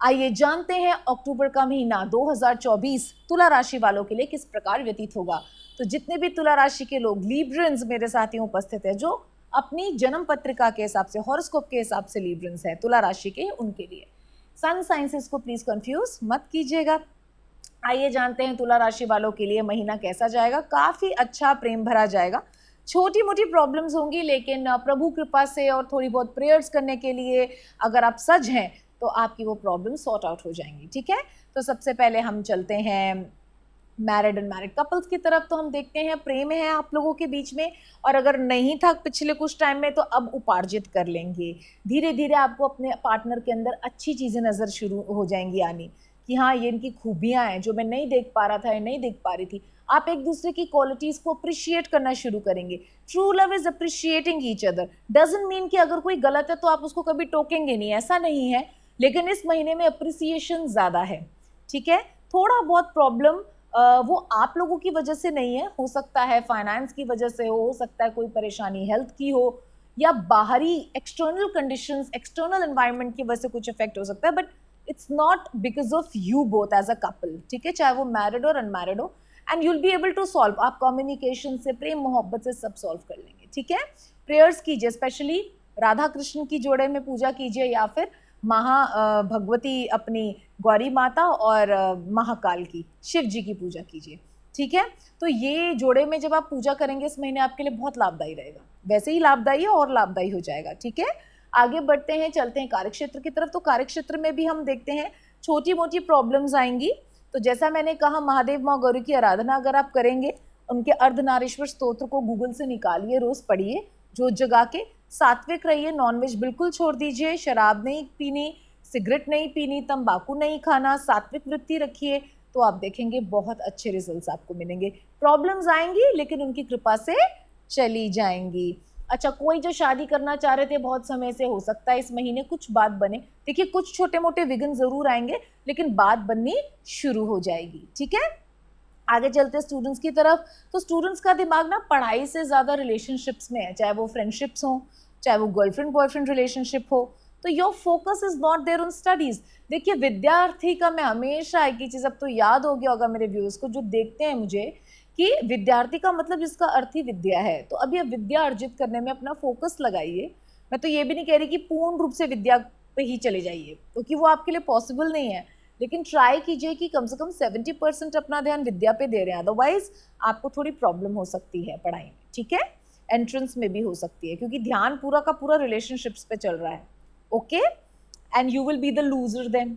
आइए जानते हैं अक्टूबर का महीना 2024 तुला राशि वालों के लिए किस प्रकार व्यतीत होगा। तो जितने भी तुला राशि के लोग लीब्रन्स मेरे साथियों उपस्थित है, जो अपनी जन्म पत्रिका के हिसाब से हॉरोस्कोप के हिसाब से लीब्रन्स है तुला राशि के, उनके लिए सन साइंसेस को प्लीज कंफ्यूज मत कीजिएगा। आइए जानते हैं तुला राशि वालों के लिए महीना कैसा जाएगा। काफी अच्छा प्रेम भरा जाएगा। छोटी मोटी प्रॉब्लम्स होंगी, लेकिन प्रभु कृपा से और थोड़ी बहुत प्रेयर्स करने के लिए अगर आप सज हैं तो आपकी वो प्रॉब्लम सॉर्ट आउट हो जाएंगी। ठीक है, तो सबसे पहले हम चलते हैं मैरिड एंड मैरिड कपल्स की तरफ। तो हम देखते हैं प्रेम है आप लोगों के बीच में, और अगर नहीं था पिछले कुछ टाइम में तो अब उपार्जित कर लेंगे। धीरे धीरे आपको अपने पार्टनर के अंदर अच्छी चीज़ें नज़र शुरू हो जाएंगी आनी, कि हाँ ये इनकी खूबियाँ हैं जो मैं नहीं देख पा रहा था या नहीं देख पा रही थी। आप एक दूसरे की क्वालिटीज़ को अप्रिशिएट करना शुरू करेंगे। True love is appreciating each other. Doesn't mean कि अगर कोई गलत है तो आप उसको कभी टोकेंगे नहीं, ऐसा नहीं है। लेकिन इस महीने में अप्रिसिएशन ज़्यादा है। ठीक है, थोड़ा बहुत प्रॉब्लम वो आप लोगों की वजह से नहीं है, हो सकता है फाइनेंस की वजह से हो सकता है कोई परेशानी हेल्थ की हो, या बाहरी एक्सटर्नल कंडीशंस, एक्सटर्नल एनवायरनमेंट की वजह से कुछ इफेक्ट हो सकता है, but it's not because of you both as a couple. ठीक है, चाहे वो मैरिड और अनमैरिड हो, and you'll be able to solve. आप कम्युनिकेशन से, प्रेम मोहब्बत से सब सॉल्व कर लेंगे। ठीक है, प्रेयर्स कीजिए, स्पेशली राधा कृष्ण की जोड़े में पूजा कीजिए, या फिर भगवती अपनी गौरी माता और महाकाल की, शिव जी की पूजा कीजिए। ठीक है, तो ये जोड़े में जब आप पूजा करेंगे इस महीने आपके लिए बहुत लाभदायी रहेगा। वैसे ही लाभदायी है और लाभदायी हो जाएगा। ठीक है, आगे बढ़ते हैं, चलते हैं कार्यक्षेत्र की तरफ। तो कार्यक्षेत्र में भी हम देखते हैं छोटी मोटी प्रॉब्लम्स आएंगी। तो जैसा मैंने कहा, महादेव माँ गौरी की आराधना अगर आप करेंगे, उनके अर्धनारीश्वर स्तोत्र को गूगल से निकालिए, रोज पढ़िए, जोत जगा के। सात्विक रहिए, नॉनवेज बिल्कुल छोड़ दीजिए, शराब नहीं पीनी, सिगरेट नहीं पीनी, तंबाकू नहीं खाना, सात्विक वृत्ति रखिए, तो आप देखेंगे बहुत अच्छे रिजल्ट्स आपको मिलेंगे। प्रॉब्लम्स आएंगी लेकिन उनकी कृपा से चली जाएंगी। अच्छा, कोई जो शादी करना चाह रहे थे बहुत समय से, हो सकता है इस महीने कुछ बात बने। देखिए, कुछ छोटे मोटे विघ्न जरूर आएंगे लेकिन बात बननी शुरू हो जाएगी। ठीक है, आगे चलते हैं स्टूडेंट्स की तरफ। तो स्टूडेंट्स का दिमाग ना पढ़ाई से ज़्यादा रिलेशनशिप्स में है, चाहे वो फ्रेंडशिप्स हो, चाहे वो गर्लफ्रेंड बॉयफ्रेंड रिलेशनशिप हो। तो your focus is not there on studies. देखिए, विद्यार्थी का मैं हमेशा एक ही चीज़, अब तो याद हो गया होगा मेरे व्यूअर्स को जो देखते हैं मुझे, कि विद्यार्थी का मतलब जिसका अर्थ ही विद्या है। तो अभी आप विद्या अर्जित करने में अपना फोकस लगाइए। मैं तो ये भी नहीं कह रही कि पूर्ण रूप से विद्या पे ही चले जाइए, क्योंकि वो आपके लिए पॉसिबल नहीं है, लेकिन ट्राई कीजिए कि कम से कम 70% अपना ध्यान विद्या पे दे रहे हैं। अदरवाइज आपको थोड़ी प्रॉब्लम हो सकती है पढ़ाई में। ठीक है, एंट्रेंस में भी हो सकती है, क्योंकि ध्यान पूरा का पूरा रिलेशनशिप्स पे चल रहा है। Okay, and you will be the loser then.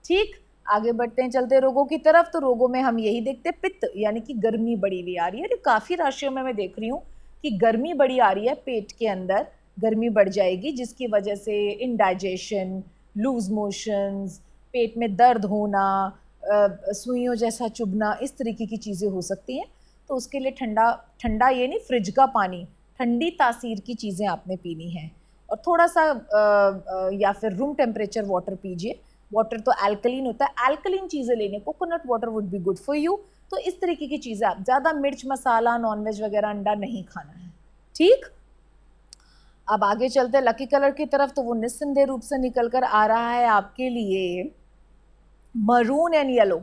ठीक, आगे बढ़ते हैं, चलते रोगों की तरफ। तो रोगों में हम यही देखते हैं, पित्त यानी कि गर्मी बड़ी हुई आ रही है। काफ़ी राशियों में मैं देख रही हूँ कि गर्मी बड़ी आ रही है, पेट के अंदर गर्मी बढ़ जाएगी, जिसकी वजह से इंडाइजेशन, लूज मोशंस, पेट में दर्द होना, सुइयों जैसा चुभना, इस तरीके की चीज़ें हो सकती हैं। तो उसके लिए ठंडा ठंडा ये नहीं, फ्रिज का पानी, ठंडी तासीर की चीज़ें आपने पीनी है, और थोड़ा सा या फिर रूम टेम्परेचर वाटर पीजिए। वाटर तो अल्कलीन होता है, अल्कलीन चीज़ें लेने, coconut water would be good for you. तो इस तरीके की चीज़ें, आप ज़्यादा मिर्च मसाला, नॉनवेज वगैरह, अंडा नहीं खाना है। ठीक, अब आगे चलते हैं लकी कलर की तरफ। तो वो निस्संदेह रूप से निकल कर आ रहा है आपके लिए मरून एंड येलो।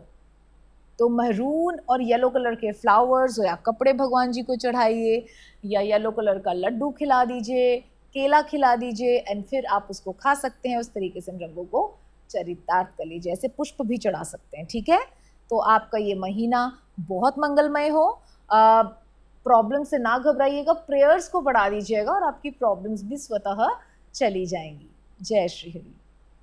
तो मरून और येलो कलर के फ्लावर्स या कपड़े भगवान जी को चढ़ाइए, या येलो कलर का लड्डू खिला दीजिए, केला खिला दीजिए, एंड फिर आप उसको खा सकते हैं। उस तरीके से रंगों को चरितार्थ कर लीजिए, ऐसे पुष्प भी चढ़ा सकते हैं। ठीक है, तो आपका ये महीना बहुत मंगलमय हो। प्रॉब्लम से ना घबराइएगा, प्रेयर्स को बढ़ा दीजिएगा और आपकी प्रॉब्लम्स भी स्वतः चली जाएंगी। जय श्री हरि।